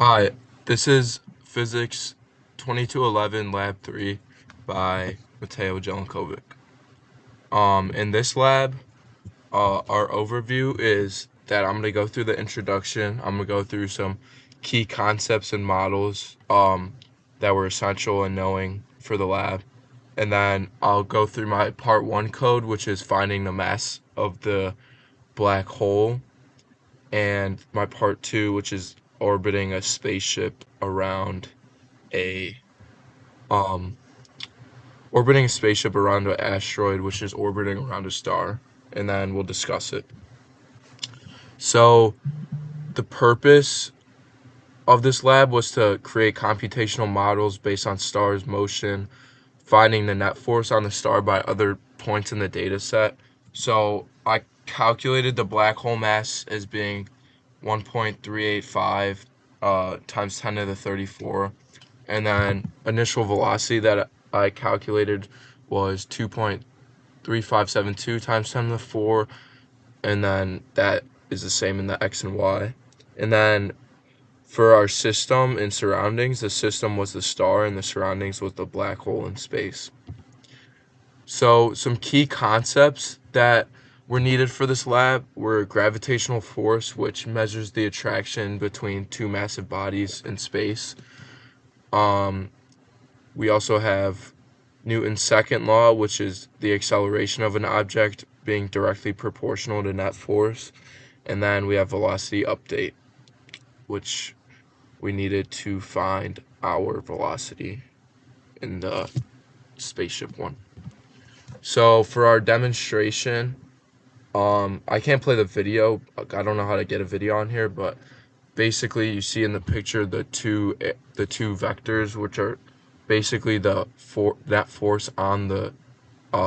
Hi, this is Physics 2211 Lab 3 by Mateo Jelenkovic. In this lab, our overview is that I'm going to go through the introduction. I'm going to go through some key concepts and models that were essential in knowing for the lab. And then I'll go through my part 1 code, which is finding the mass of the black hole, and my part 2, which is orbiting a spaceship a um around an asteroid, which is orbiting around a star, and then we'll discuss it. So the purpose of this lab was to create computational models based on stars' motion, finding the net force on the star by other points in the data set. So I calculated the black hole mass as being 1.385 times 10 to the 34, and then initial velocity that I calculated was 2.3572 times 10 to the 4, and then that is the same in the x and y. And then for our system and surroundings, the system was the star and the surroundings was the black hole in space. So some key concepts that were needed for this lab were gravitational force, which measures the attraction between two massive bodies in space. We also have Newton's second law, which is the acceleration of an object being directly proportional to net force. And then we have velocity update, which we needed to find our velocity in the spaceship one. So for our demonstration, I can't play the video. I don't know how to get a video on here, but basically you see in the picture the two vectors, which are basically that force on the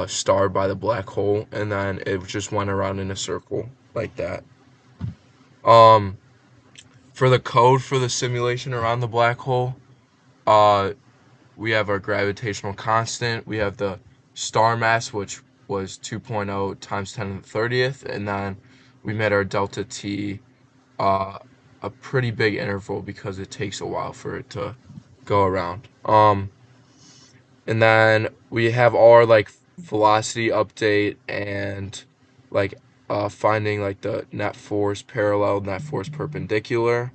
star by the black hole, and then it just went around in a circle like that. Um, for the code for the simulation around the black hole, uh, we have our gravitational constant. We have the star mass, which was 2.0 times 10 to the 30th, and then we made our delta t uh, a pretty big interval because it takes a while for it to go around. And then we have all our like velocity update and like finding like the net force parallel, net force perpendicular.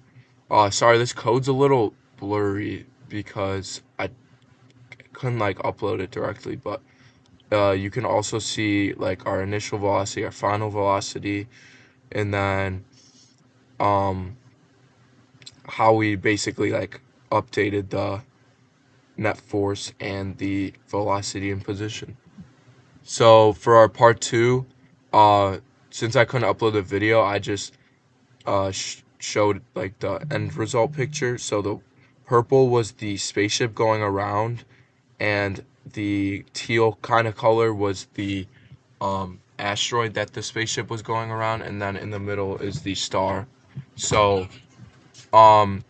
Sorry, this code's a little blurry because I couldn't like upload it directly, but you can also see like our initial velocity, our final velocity, and then um how we basically like updated the net force and the velocity and position. So for our part 2, uh, since I couldn't upload the video, I just showed like the end result picture. So the purple was the spaceship going around, and the teal kind of color was the asteroid that the spaceship was going around, and then in the middle is the star. So um,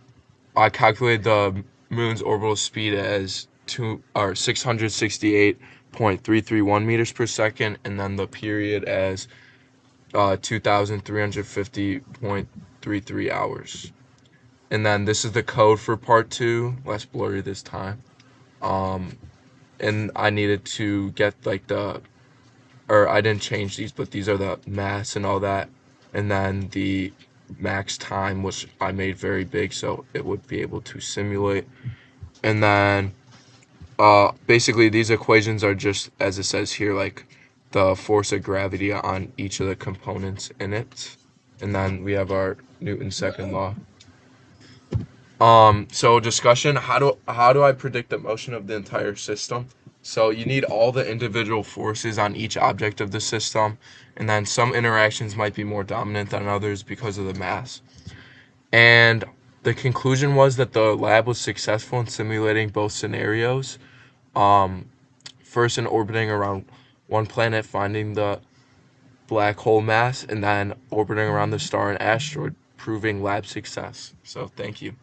I calculated the moon's orbital speed as 668.331 meters per second, and then the period as 2,350.33 hours. And then this is the code for part 2, less blurry this time. Um, and I needed to get like or I didn't change these, but these are the mass and all that. And then the max time, which I made very big so it would be able to simulate. And then basically these equations are just, as it says here, like the force of gravity on each of the components in it. And then we have our Newton's second law. So discussion, how do I predict the motion of the entire system? So you need all the individual forces on each object of the system, and then some interactions might be more dominant than others because of the mass. And the conclusion was that the lab was successful in simulating both scenarios. Um, First in orbiting around one planet, finding the black hole mass, and then orbiting around the star and asteroid, proving lab success. So thank you.